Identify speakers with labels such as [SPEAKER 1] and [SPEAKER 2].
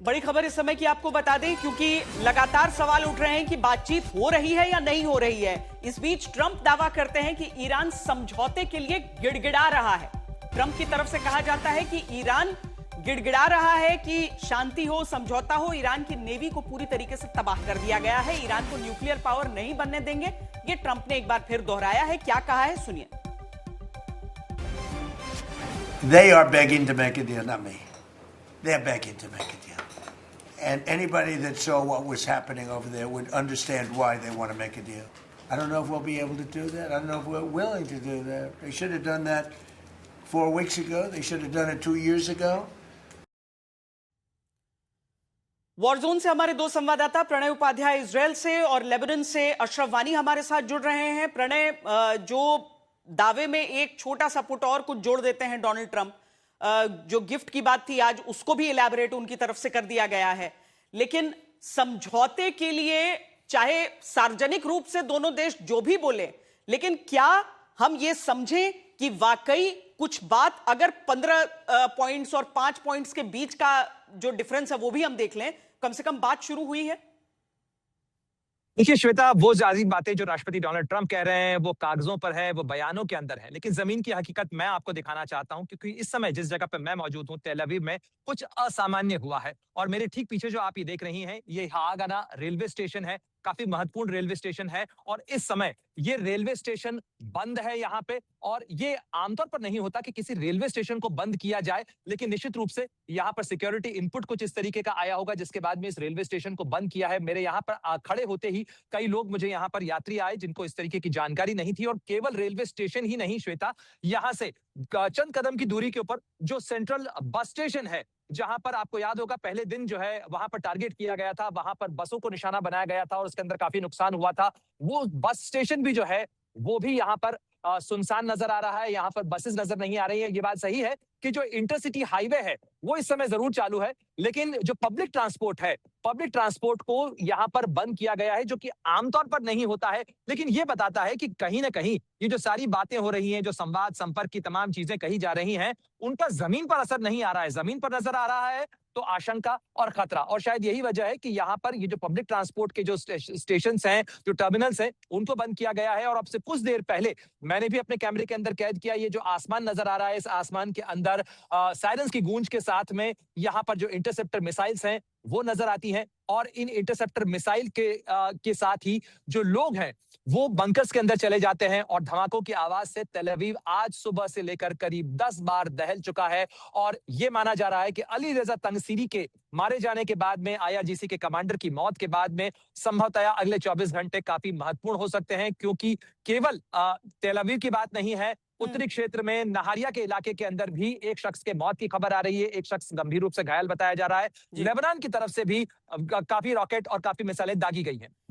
[SPEAKER 1] बड़ी खबर इस समय की आपको बता दें, क्योंकि लगातार सवाल उठ रहे हैं कि बातचीत हो रही है या नहीं हो रही है। इस बीच ट्रंप दावा करते हैं कि ईरान समझौते के लिए गिड़गिड़ा रहा है। ट्रंप की तरफ से कहा जाता है कि ईरान गिड़गिड़ा रहा है कि शांति हो, समझौता हो। ईरान की नेवी को पूरी तरीके से तबाह कर दिया गया है। ईरान को न्यूक्लियर पावर नहीं बनने देंगे, ये ट्रंप ने एक बार फिर दोहराया है। क्या कहा है, सुनिए।
[SPEAKER 2] They are begging to make a deal, not me. They're begging to make a deal. And anybody that saw what was happening over there would understand why they want to make a deal. I don't know if we'll be able to do that. I don't know if we're willing to do that. They should have done that 4 weeks ago. They should have done it 2 years ago.
[SPEAKER 1] Warzone से हमारे दो संवाददाता Pranay Upadhyay Israel से और Lebanon से अशरफ वानी हमारे साथ जुड़ रहे हैं। प्रणय, जो दावे में एक छोटा सा पुट और कुछ जोड़ देते हैं डोनाल्ड ट्रंप, जो गिफ्ट की बात थी आज उसको भी इलैबोरेट उनकी तरफ से कर दिया गया है। लेकिन समझौते के लिए चाहे सार्वजनिक रूप से दोनों देश जो भी बोले, लेकिन क्या हम ये समझें कि वाकई कुछ बात, अगर 15 पॉइंट्स और 5 पॉइंट्स के बीच का जो डिफरेंस है वो भी हम देख लें, कम से कम बात शुरू हुई है?
[SPEAKER 3] देखिए श्वेता, वो सारी बातें जो राष्ट्रपति डोनाल्ड ट्रंप कह रहे हैं वो कागजों पर है, वो बयानों के अंदर है, लेकिन जमीन की हकीकत मैं आपको दिखाना चाहता हूं, क्योंकि इस समय जिस जगह पर मैं मौजूद हूं, तेल अवीव में, कुछ असामान्य हुआ है। और मेरे ठीक पीछे जो आप ये देख रही हैं, ये हागाना रेलवे स्टेशन है, काफी महत्वपूर्ण रेलवे स्टेशन है। और इस समय ये रेलवे स्टेशन बंद है यहाँ पे। और ये आमतौर पर नहीं होता कि किसी रेलवे स्टेशन को बंद किया जाए, लेकिन निश्चित रूप से यहाँ पर सिक्योरिटी इनपुट कुछ इस तरीके का आया होगा, जिसके बाद में इस रेलवे स्टेशन को बंद किया है। मेरे यहाँ पर खड़े होते ही कई लोग, मुझे यहाँ पर यात्री आए जिनको इस तरीके की जानकारी नहीं थी। और केवल रेलवे स्टेशन ही नहीं श्वेता, यहाँ से चंद कदम की दूरी के ऊपर जो सेंट्रल बस स्टेशन है, जहां पर आपको याद होगा पहले दिन जो है वहां पर टारगेट किया गया था, वहां पर बसों को निशाना बनाया गया था और उसके अंदर काफी नुकसान हुआ था, वो बस स्टेशन भी जो है वो भी यहाँ पर सुनसान नजर आ रहा है। यहाँ पर बसेस नजर नहीं आ रही है। ये बात सही है कि जो इंटरसिटी हाईवे है वो इस समय जरूर चालू है, लेकिन जो पब्लिक ट्रांसपोर्ट है, पब्लिक ट्रांसपोर्ट को यहाँ पर बंद किया गया है, जो कि आमतौर पर नहीं होता है। लेकिन ये बताता है कि कहीं ना कहीं ये जो सारी बातें हो रही हैं, जो संवाद संपर्क की तमाम चीजें कही जा रही हैं, उनका जमीन पर असर नहीं आ रहा है। जमीन पर नजर आ रहा है तो आशंका और खतरा। और शायद यही वजह है कि यहाँ पर ये जो पब्लिक ट्रांसपोर्ट के जो स्टेशंस हैं, जो टर्मिनल्स हैं, उनको बंद किया गया है। और अब से कुछ देर पहले मैंने भी अपने कैमरे के अंदर कैद किया, ये जो आसमान नजर आ रहा है, इस आसमान के अंदर सायरन्स की गूंज के साथ में यहाँ पर जो इंटरसेप्टर मिसाइल्स हैं वो नजर आती हैं। और इन इंटरसेप्टर मिसाइल के साथ ही जो लोग हैं वो बंकर्स के अंदर चले जाते हैं। और धमाकों की आवाज से तेल अवीव आज सुबह से लेकर करीब 10 बार दहल चुका है। और ये माना जा रहा है कि अली रजा तंगसीरी के मारे जाने के बाद में, IRGC के कमांडर की मौत के बाद में, संभवतः अगले 24 घंटे काफी महत्वपूर्ण हो सकते हैं, क्योंकि केवल तेल अवीव की बात नहीं है। उत्तरी क्षेत्र में नहारिया के इलाके के अंदर भी एक शख्स के मौत की खबर आ रही है, एक शख्स गंभीर रूप से घायल बताया जा रहा है। लेबनान की तरफ से भी काफी रॉकेट और काफी मिसाइलें दागी गई हैं।